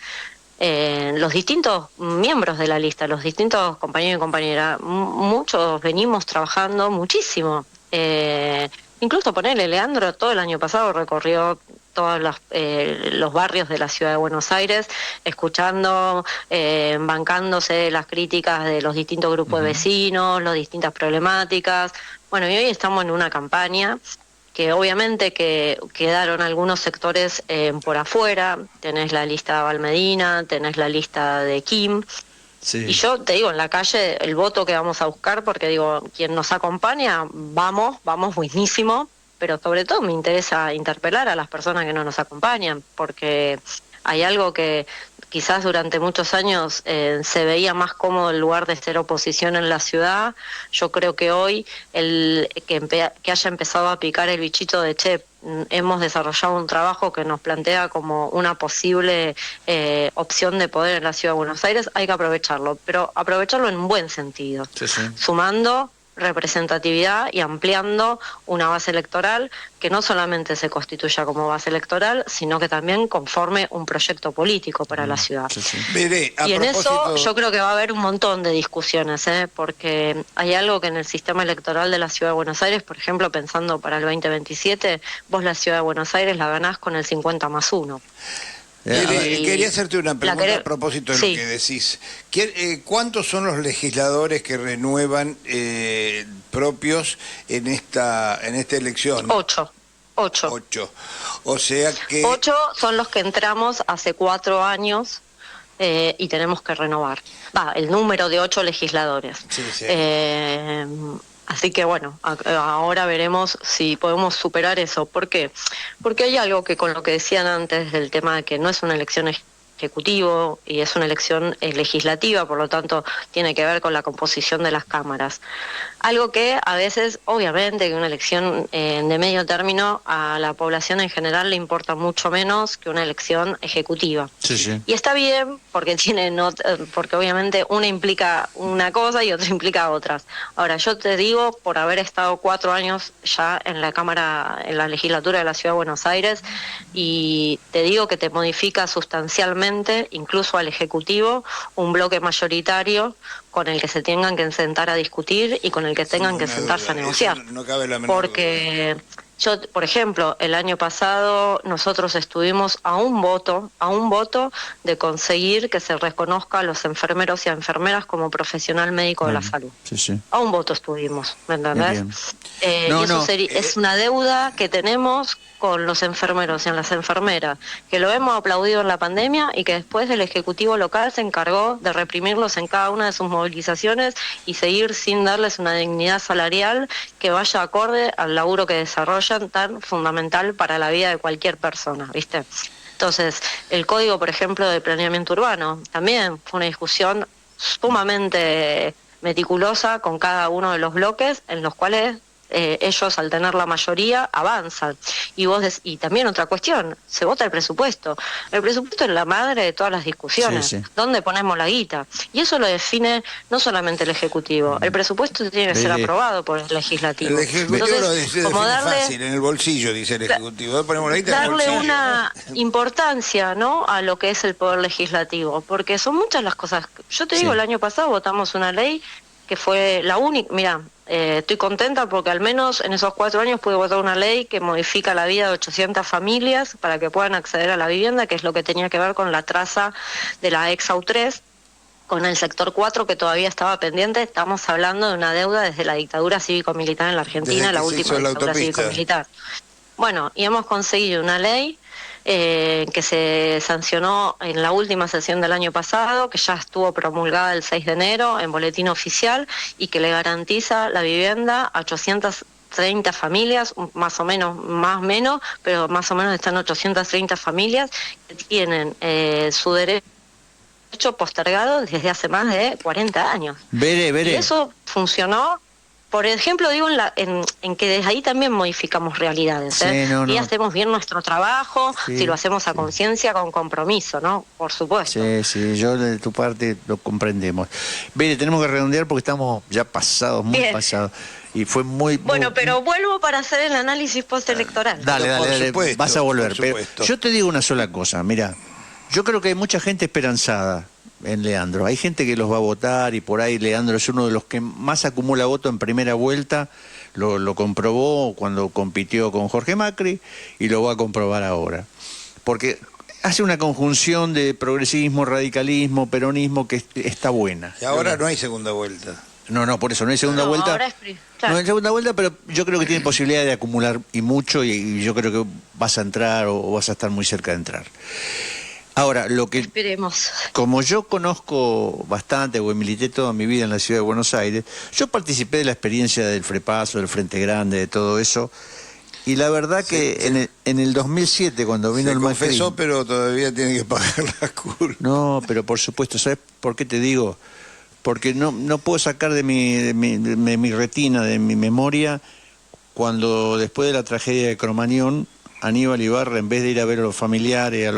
los distintos miembros de la lista, los distintos compañeros y compañeras, muchos venimos trabajando muchísimo. Incluso ponele, Leandro todo el año pasado recorrió todos los barrios de la Ciudad de Buenos Aires, escuchando, bancándose las críticas de los distintos grupos de vecinos, las distintas problemáticas. Bueno, y hoy estamos en una campaña que obviamente que quedaron algunos sectores por afuera. Tenés la lista de Valmedina, tenés la lista de Kim. Sí. Y yo te digo, en la calle, el voto que vamos a buscar, porque digo, quien nos acompaña, vamos buenísimo, pero sobre todo me interesa interpelar a las personas que no nos acompañan, porque hay algo que quizás durante muchos años se veía más cómodo el lugar de ser oposición en la ciudad. Yo creo que hoy que haya empezado a picar el bichito de hemos desarrollado un trabajo que nos plantea como una posible opción de poder en la Ciudad de Buenos Aires, hay que aprovecharlo, pero aprovecharlo en un buen sentido, sumando representatividad y ampliando una base electoral que no solamente se constituya como base electoral, sino que también conforme un proyecto político para la ciudad. Y en eso yo creo que va a haber un montón de discusiones, porque hay algo que en el sistema electoral de la Ciudad de Buenos Aires, por ejemplo, pensando para el 2027, vos la Ciudad de Buenos Aires la ganás con el 50+1. Quería hacerte una pregunta a propósito de lo que decís. ¿Cuántos son los legisladores que renuevan propios en esta elección? 8. O sea que... 8 son los que entramos hace 4 años y tenemos que renovar. El número de 8 legisladores. Sí. Así que bueno, ahora veremos si podemos superar eso. ¿Por qué? Porque hay algo que con lo que decían antes del tema de que no es una elección ejecutivo y es una elección legislativa, por lo tanto tiene que ver con la composición de las cámaras. Algo que a veces, obviamente, que una elección de medio término a la población en general le importa mucho menos que una elección ejecutiva. Sí. Y está bien porque porque obviamente una implica una cosa y otra implica otras. Ahora, yo te digo, por haber estado 4 años ya en la Cámara, en la legislatura de la Ciudad de Buenos Aires, y te digo que te modifica sustancialmente, incluso al Ejecutivo, un bloque mayoritario con el que se tengan que sentar a discutir y con el que tengan que sentarse a negociar. No cabe la menor porque yo, por ejemplo, el año pasado nosotros estuvimos a un voto de conseguir que se reconozca a los enfermeros y a enfermeras como profesional médico de la salud. Sí. A un voto estuvimos, ¿me entendés? Y eso es una deuda que tenemos con los enfermeros y en las enfermeras, que lo hemos aplaudido en la pandemia y que después el Ejecutivo local se encargó de reprimirlos en cada una de sus movilizaciones y seguir sin darles una dignidad salarial que vaya acorde al laburo que desarrollan, tan fundamental para la vida de cualquier persona, ¿viste? Entonces, el Código, por ejemplo, de Planeamiento Urbano, también fue una discusión sumamente meticulosa con cada uno de los bloques en los cuales ellos, al tener la mayoría, avanzan. Y también otra cuestión, se vota el presupuesto. El presupuesto es la madre de todas las discusiones. ¿Dónde ponemos la guita? Y eso lo define no solamente el Ejecutivo. El presupuesto tiene que ser aprobado por el Legislativo. El Ejecutivo lo define fácil, en el bolsillo, dice el Ejecutivo. ¿Dónde ponemos la guita? Darle una importancia, ¿no?, a lo que es el Poder Legislativo, porque son muchas las cosas. Yo te digo, el año pasado votamos una ley que fue la única, mira, estoy contenta porque al menos en esos 4 años pude votar una ley que modifica la vida de 800 familias para que puedan acceder a la vivienda, que es lo que tenía que ver con la traza de la ex AU3, con el sector 4 que todavía estaba pendiente. Estamos hablando de una deuda desde la dictadura cívico-militar en la Argentina, la última dictadura cívico-militar. Bueno, y hemos conseguido una ley que se sancionó en la última sesión del año pasado, que ya estuvo promulgada el 6 de enero en boletín oficial y que le garantiza la vivienda a 830 familias, más o menos, más o menos, pero más o menos están 830 familias que tienen su derecho postergado desde hace más de 40 años. Veré. Y eso funcionó. Por ejemplo, digo en que desde ahí también modificamos realidades, y hacemos bien nuestro trabajo, si lo hacemos a conciencia, con compromiso, ¿no? Por supuesto. Sí, yo de tu parte lo comprendemos. Bere, tenemos que redondear porque estamos ya pasados, muy pasados. Y fue Bueno, pero vuelvo para hacer el análisis postelectoral. Dale, supuesto, vas a volver. Pero yo te digo una sola cosa, mira, yo creo que hay mucha gente esperanzada en Leandro. Hay gente que los va a votar y por ahí Leandro es uno de los que más acumula voto en primera vuelta. Lo comprobó cuando compitió con Jorge Macri y lo va a comprobar ahora. Porque hace una conjunción de progresismo, radicalismo, peronismo que está buena. Y ahora no hay segunda vuelta. No, por eso no hay segunda vuelta. Ahora claro. No hay segunda vuelta, pero yo creo que tiene posibilidad de acumular y mucho, y yo creo que vas a entrar o vas a estar muy cerca de entrar. Ahora, lo que esperemos. Como yo conozco bastante, porque milité toda mi vida en la ciudad de Buenos Aires, yo participé de la experiencia del FREPASO, del Frente Grande, de todo eso, y la verdad que en el 2007, cuando vino el Macri... confesó, pero todavía tiene que pagar la culpa. No, pero por supuesto, ¿sabes por qué te digo? Porque no puedo sacar de mi retina, de mi memoria, cuando después de la tragedia de Cromañón, Aníbal Ibarra, en vez de ir a ver a los familiares,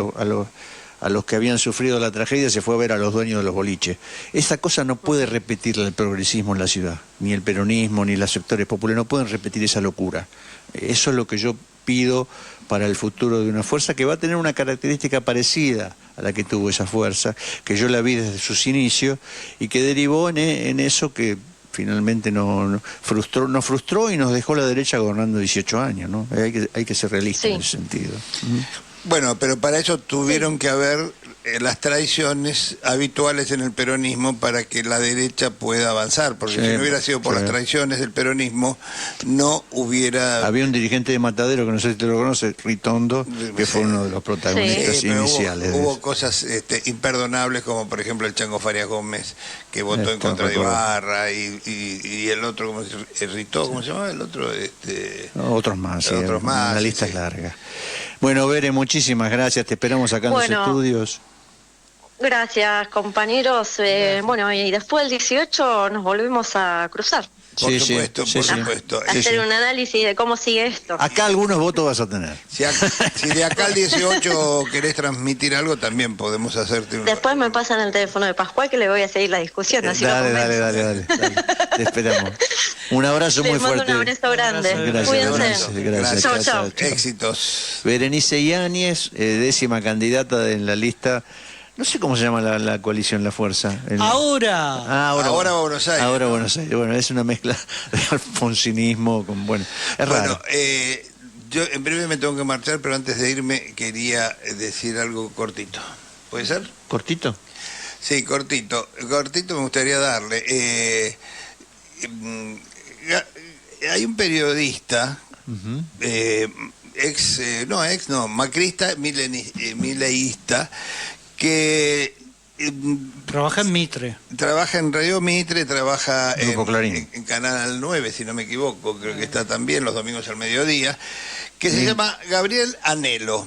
a los que habían sufrido la tragedia, se fue a ver a los dueños de los boliches. Esa cosa no puede repetirla el progresismo en la ciudad, ni el peronismo, ni los sectores populares, no pueden repetir esa locura. Eso es lo que yo pido para el futuro de una fuerza que va a tener una característica parecida a la que tuvo esa fuerza, que yo la vi desde sus inicios y que derivó en eso que finalmente nos frustró y nos dejó la derecha gobernando 18 años, ¿no? Hay que ser realistas en ese sentido. Bueno, pero para eso tuvieron que haber las traiciones habituales en el peronismo para que la derecha pueda avanzar, porque si no hubiera sido por las traiciones del peronismo, no hubiera... Había un dirigente de Matadero, que no sé si te lo conoces, Ritondo, que fue uno de los protagonistas iniciales. Hubo cosas imperdonables, como por ejemplo el Chango Farias Gómez, que votó en contra de Ibarra, y el otro, ¿cómo se llamaba? El otro... otros más, otros más, la lista es larga. Bueno, Bere, muchísimas gracias, te esperamos acá en los estudios. Gracias, compañeros. Bueno, y después del 18 nos volvemos a cruzar. Por supuesto. Hacer un análisis de cómo sigue esto. Acá algunos votos vas a tener. Si de acá al 18 querés transmitir algo, también podemos hacerte un... Después me pasan el teléfono de Pascual, que le voy a seguir la discusión. Así Dale. Te esperamos. Un abrazo muy fuerte. Un abrazo grande. Cuídense. Gracias. Chau. Éxitos. Berenice Yáñez, 10ª candidata en la lista. No sé cómo se llama la coalición, la fuerza. Ahora Buenos Aires. Ahora Buenos Aires. Bueno, es una mezcla de alfonsinismo con... Bueno, es raro. Yo en breve me tengo que marchar, pero antes de irme quería decir algo cortito. ¿Puede ser? ¿Cortito? Sí, cortito. Cortito me gustaría darle. Hay un periodista... macrista, mileísta, que trabaja en Mitre. Trabaja en Radio Mitre, trabaja en Canal 9, si no me equivoco, creo que está también los domingos al mediodía, que se llama Gabriel Anelo.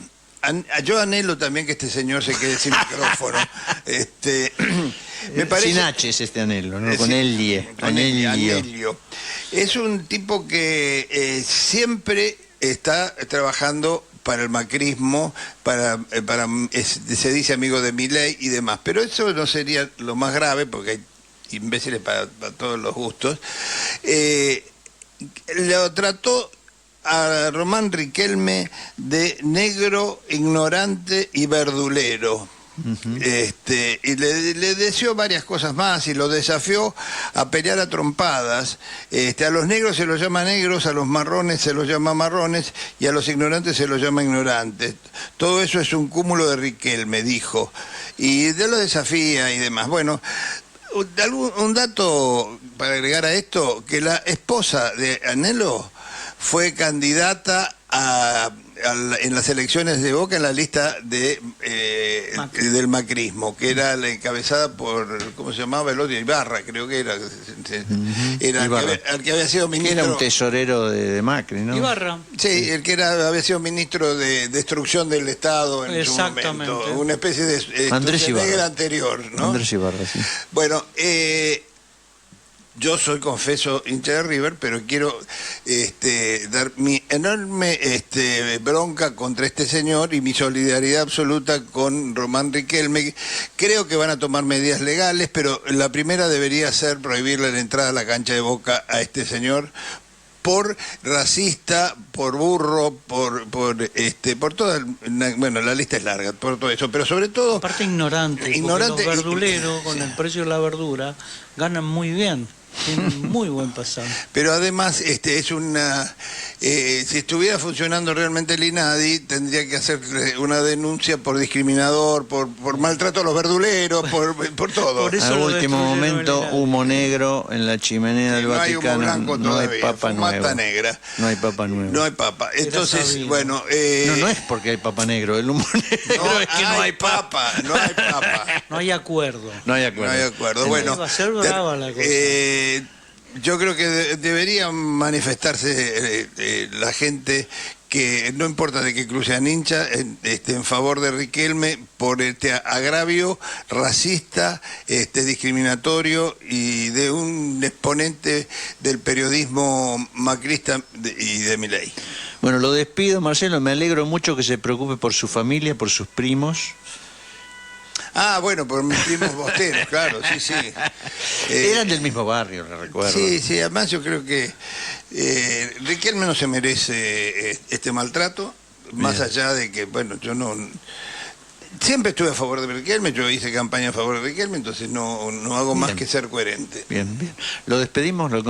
Yo anhelo también que este señor se quede sin micrófono. Me parece, sin H es este anhelo, ¿no? Con Anelio. Es un tipo que siempre está trabajando para el macrismo, se dice amigo de Milei y demás, pero eso no sería lo más grave, porque hay imbéciles para todos los gustos. Lo trató a Román Riquelme de negro, ignorante y verdulero. Y le deseó varias cosas más y lo desafió a pelear a trompadas. A los negros se los llama negros, a los marrones se los llama marrones y a los ignorantes se los llama ignorantes. Todo eso es un cúmulo de Riquelme, dijo, y de lo desafía y demás. Bueno, un dato para agregar a esto, que la esposa de Anhelo fue candidata en las elecciones de Boca en la lista del macrismo, que era la encabezada por, ¿cómo se llamaba el otro? Ibarra, creo que era. Era el que había sido ministro. Que era un tesorero de Macri, ¿no? Ibarra. Sí, el que había sido ministro de destrucción del Estado en su momento. Una especie de Andrés Ibarra anterior, ¿no? Andrés Ibarra, sí. Bueno, yo soy, confeso, hincha de River, pero quiero dar mi enorme bronca contra este señor y mi solidaridad absoluta con Román Riquelme. Creo que van a tomar medidas legales, pero la primera debería ser prohibirle la entrada a la cancha de Boca a este señor por racista, por burro, por toda, bueno, la lista es larga, por todo eso, pero sobre todo... Aparte ignorante, porque los verduleros, con el precio de la verdura, ganan muy bien. Tienen muy buen pasado. Pero además es una... si estuviera funcionando realmente el INADI, tendría que hacer una denuncia por discriminador, por maltrato a los verduleros, por todo. Por eso al último momento, humo negro en la chimenea del Vaticano. No hay papa nueva. Negra. No hay papa nueva. No hay papa. Entonces, bueno... no es porque hay papa negro, el humo negro es que no hay papa. No hay papa. No hay acuerdo. No hay acuerdo. Bueno, va a ser brava la cosa. Yo creo que debería manifestarse la gente que no importa de qué club sean hincha, en favor de Riquelme por este agravio racista, discriminatorio y de un exponente del periodismo macrista y de Milei. Bueno, lo despido, Marcelo, me alegro mucho que se preocupe por su familia, por sus primos. Ah, bueno, por mis primos bosteros, claro, sí. Eran del mismo barrio, le recuerdo. Sí, además yo creo que Riquelme no se merece este maltrato, más allá de que, bueno, yo no... Siempre estuve a favor de Riquelme, yo hice campaña a favor de Riquelme, entonces no hago más que ser coherente. Bien. Lo despedimos, nos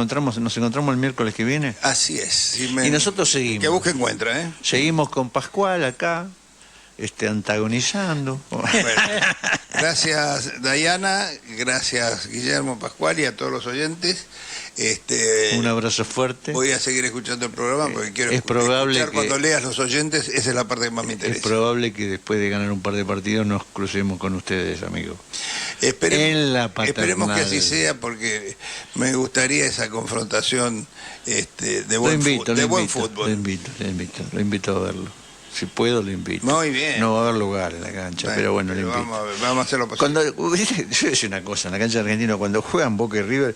encontramos el miércoles que viene. Así es. Y nosotros seguimos. Que busque encuentra, ¿eh? Seguimos con Pascual acá. Antagonizando. Bueno, gracias Dayana, gracias Guillermo, Pascual y a todos los oyentes. Un abrazo fuerte. Voy a seguir escuchando el programa porque quiero escuchar cuando leas los oyentes, esa es la parte que más me interesa. Es probable que después de ganar un par de partidos nos crucemos con ustedes, amigos. Esperemos que así sea porque me gustaría esa confrontación de buen fútbol. Lo invito a verlo. Si puedo, lo invito. Muy bien. No va a haber lugar en la cancha, pero bueno, lo invito. Vamos a hacer lo posible. Yo voy a decir una cosa, en la cancha de Argentina, cuando juegan Boca y River,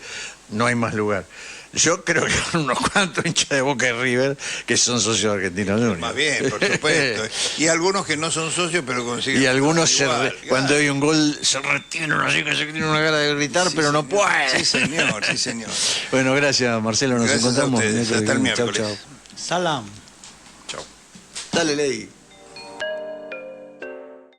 no hay más lugar. Yo creo que hay unos cuantos hinchas de Boca y River que son socios argentinos. Más bien, por supuesto. Y algunos que no son socios, pero consiguen... Y algunos, cuando hay un gol, se retienen así, que se tienen una gana de gritar, pero no pueden. Sí, señor. Bueno, gracias, Marcelo. Nos encontramos. Hasta el miércoles. Chau. Salam. Dale, Ley.